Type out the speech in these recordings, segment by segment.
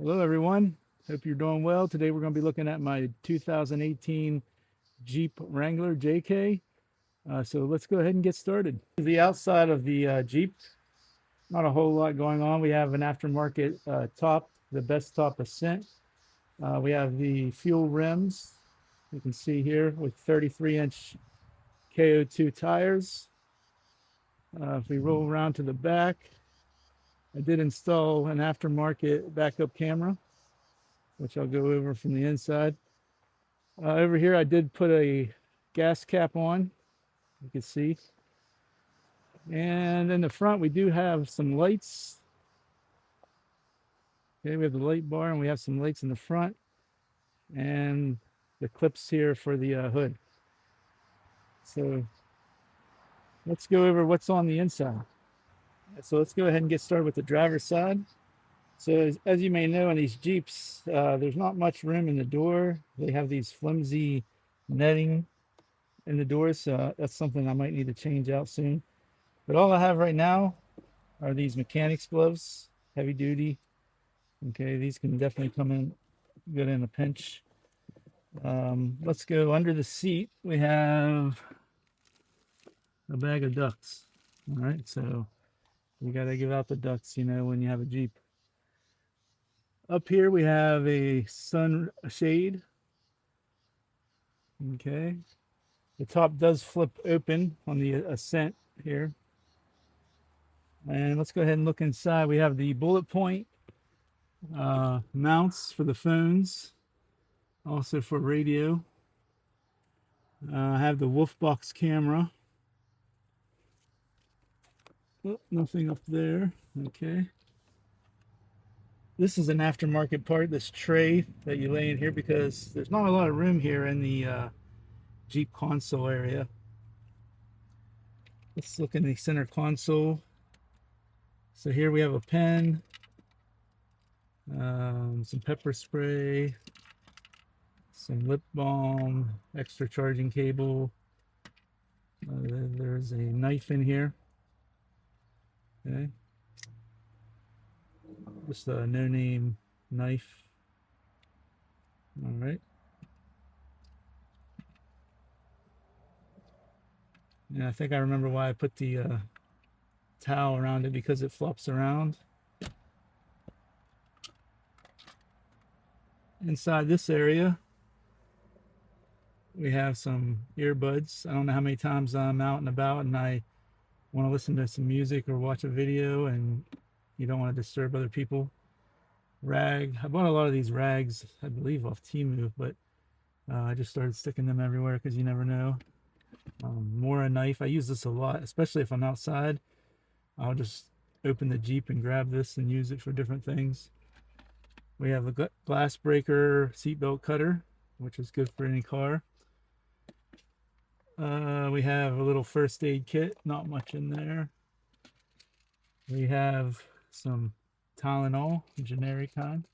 Hello everyone, hope you're doing well. Today we're going to be looking at my 2018 Jeep Wrangler JK. So let's go ahead and get started. The outside of the Jeep, not a whole lot going on. We have an aftermarket top, the Bestop Ascent. We have the fuel rims, you can see here, with 33-inch KO2 tires. If we roll around to the back, I did install an aftermarket backup camera, which I'll go over from the inside. Over here, I did put a gas cap on, you can see. And in the front, we do have some lights. Okay, we have the light bar and we have some lights in the front and the clips here for the hood. So let's go over what's on the inside. So let's go ahead and get started with the driver's side. So as you may know, in these Jeeps, there's not much room in the door. They have these flimsy netting in the doors, so that's something I might need to change out soon. But all I have right now are these mechanics gloves, heavy duty. Okay, these can definitely come in good in a pinch. Let's go under the seat. We have a bag of ducks. All right, so you got to give out the ducks, you know, when you have a Jeep. Up here we have a sun shade. Okay, the top does flip open on the Ascent here. And let's go ahead and look inside. We have the Bulletpoint mounts for the phones, also for radio. I have the Wolfbox camera. Oh, nothing up there. Okay. This is an aftermarket part, this tray that you lay in here, because there's not a lot of room here in the Jeep console area. Let's look in the center console. So here we have a pen, some pepper spray, some lip balm, extra charging cable. There's a knife in here. Okay. Just a no-name knife. All right. And I think I remember why I put the towel around it, because it flops around. Inside this area, we have some earbuds. I don't know how many times I'm out and about and I want to listen to some music or watch a video and you don't want to disturb other people. Rag. I bought a lot of these rags, I believe, off Temu, but I just started sticking them everywhere because you never know. More a knife. I use this a lot, especially if I'm outside. I'll just open the Jeep and grab this and use it for different things. We have a glass breaker seatbelt cutter, which is good for any car. We have a little first aid kit, not much in there. We have some Tylenol, generic kind.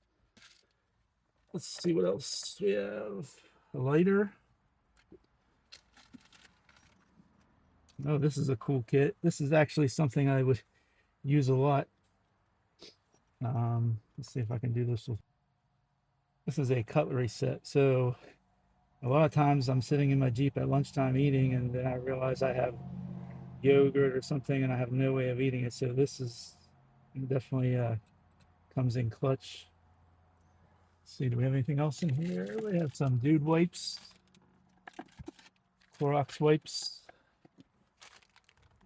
Let's see what else we have. A lighter. Oh, this is a cool kit. This is actually something I would use a lot. Let's see if I can do this. This is a cutlery set. So a lot of times I'm sitting in my Jeep at lunchtime eating, and then I realize I have yogurt or something and I have no way of eating it. So this is definitely comes in clutch. Let's see, do we have anything else in here? We have some Dude wipes, Clorox wipes.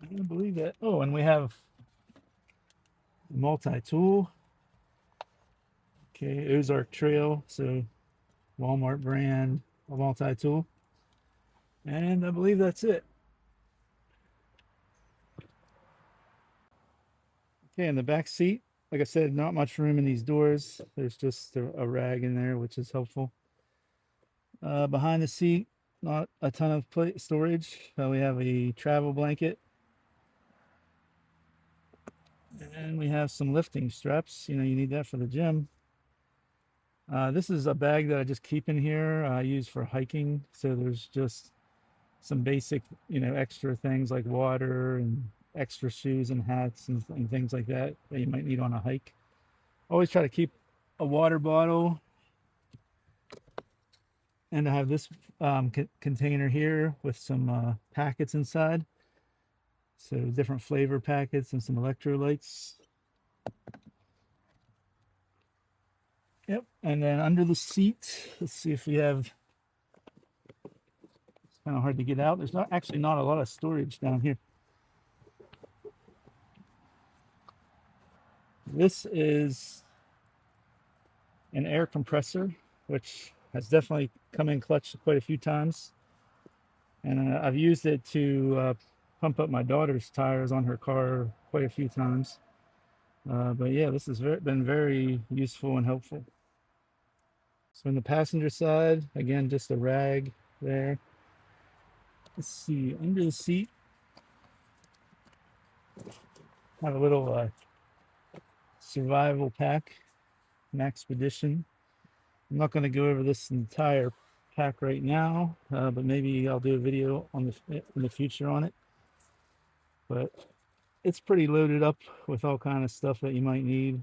I can't believe that. Oh, and we have multi-tool. Okay, Ozark Trail, so Walmart brand, a multi-tool. And I believe that's it. Okay, in the back seat, like I said, not much room in these doors. There's just a rag in there, which is helpful. Behind the seat, not a ton of storage. We have a travel blanket. And we have some lifting straps. You know, you need that for the gym. This is a bag that I just keep in here. I use for hiking. So there's just some basic, you know, extra things like water and extra shoes and hats and things like that that you might need on a hike. Always try to keep a water bottle, and I have this container here with some packets inside. So different flavor packets and some electrolytes. Yep, and then under the seat, let's see if we have, it's kind of hard to get out. There's not a lot of storage down here. This is an air compressor, which has definitely come in clutch quite a few times. And I've used it to pump up my daughter's tires on her car quite a few times. But yeah, this has been very useful and helpful. So on the passenger side, again, just a rag there. Let's see, under the seat, have a little survival pack, Maxpedition. I'm not going to go over this entire pack right now, but maybe I'll do a video on in the future on it. But it's pretty loaded up with all kind of stuff that you might need.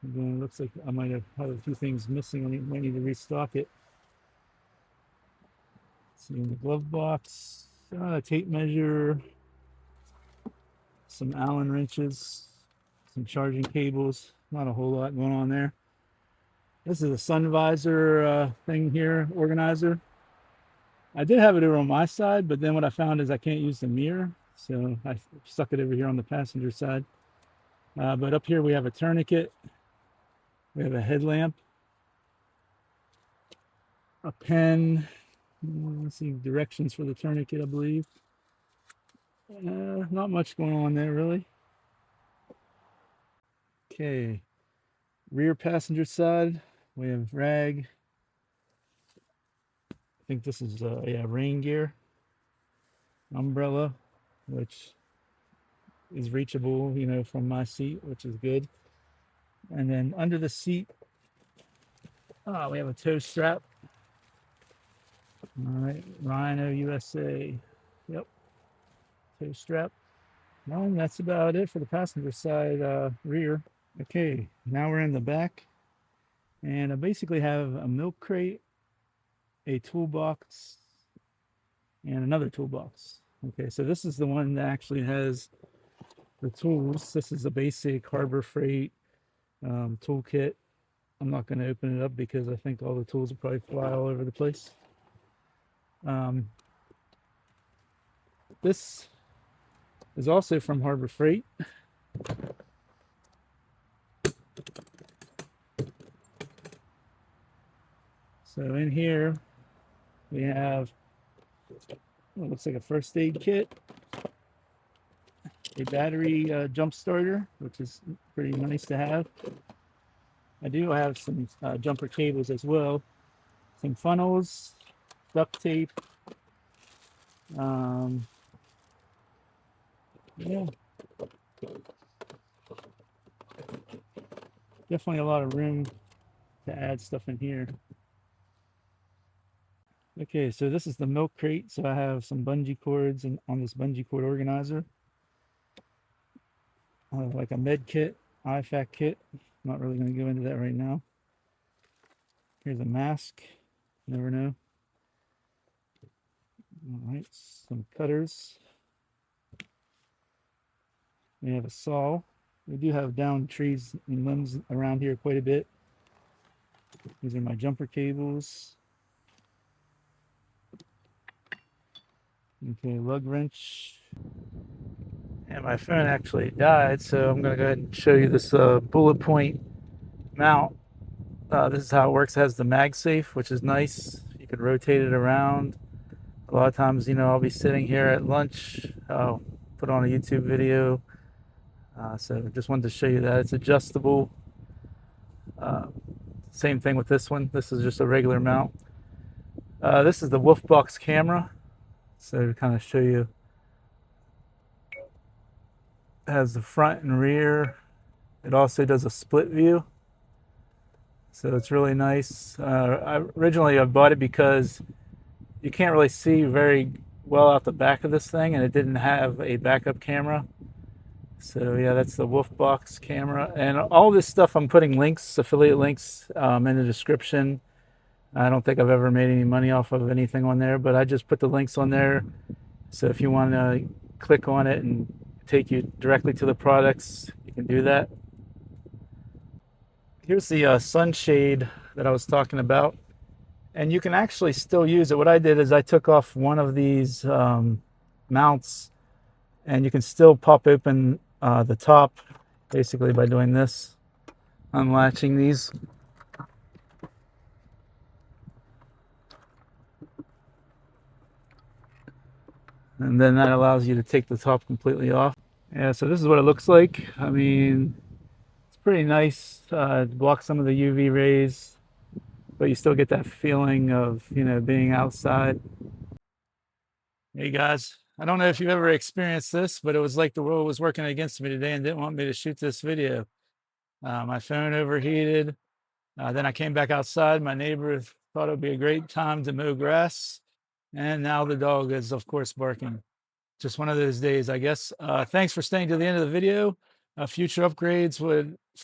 Again, it looks like I might have a few things missing. I might need to restock it. Let's see, in the glove box, a tape measure, some Allen wrenches, some charging cables. Not a whole lot going on there. This is a Sunvisor thing here, organizer. I did have it over on my side, but then what I found is I can't use the mirror, so I stuck it over here on the passenger side. But up here we have a tourniquet. We have a headlamp, a pen. Let's see, directions for the tourniquet, I believe. Not much going on there, really. Okay, rear passenger side, we have rag. I think this is yeah, rain gear. Umbrella, which is reachable, you know, from my seat, which is good. And then under the seat, we have a tow strap. All right, Rhino USA. Yep, tow strap. Well, that's about it for the passenger side rear. Okay, now we're in the back, and I basically have a milk crate, a toolbox, and another toolbox. Okay, so this is the one that actually has the tools. This is a basic Harbor Freight toolkit. I'm not going to open it up because I think all the tools will probably fly all over the place. This is also from Harbor Freight. So in here we have what looks like a first aid kit, a battery jump starter, which is pretty nice to have. I do have some jumper cables as well, some funnels, duct tape. Yeah, definitely a lot of room to add stuff in here. Okay, so this is the milk crate. So I have some bungee cords on this bungee cord organizer. Like a med kit, IFAC kit. Not really going to go into that right now. Here's a mask. Never know. All right, some cutters. We have a saw. We do have down trees and limbs around here quite a bit. These are my jumper cables. Okay, lug wrench. And my phone actually died, so I'm going to go ahead and show you this Bulletpoint mount. This is how it works. It has the MagSafe, which is nice. You can rotate it around. A lot of times, you know, I'll be sitting here at lunch. I'll put on a YouTube video. So just wanted to show you that. It's adjustable. Same thing with this one. This is just a regular mount. This is the Wolfbox camera. So to kind of show you, it has the front and rear. It also does a split view. So it's really nice. Originally I bought it because you can't really see very well out the back of this thing, and it didn't have a backup camera. So yeah, that's the Wolfbox camera, and all this stuff I'm putting links, affiliate links, in the description. I don't think I've ever made any money off of anything on there, but I just put the links on there. So if you want to click on it and take you directly to the products, you can do that. Here's the sunshade that I was talking about, and you can actually still use it. What I did is I took off one of these mounts, and you can still pop open the top basically by doing this, unlatching these. And then that allows you to take the top completely off. Yeah, so this is what it looks like. I mean, it's pretty nice. It blocks some of the UV rays, but you still get that feeling of, you know, being outside. Hey guys, I don't know if you've ever experienced this, but it was like the world was working against me today and didn't want me to shoot this video. My phone overheated. Then I came back outside. My neighbor thought it would be a great time to mow grass. And now the dog is, of course, barking. Just one of those days, I guess. Thanks for staying to the end of the video. Future upgrades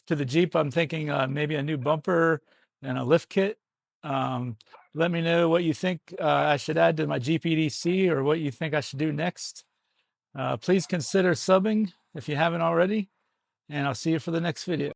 to the Jeep, I'm thinking maybe a new bumper and a lift kit. Let me know what you think I should add to my Jeep EDC, or what you think I should do next. Please consider subbing if you haven't already, and I'll see you for the next video.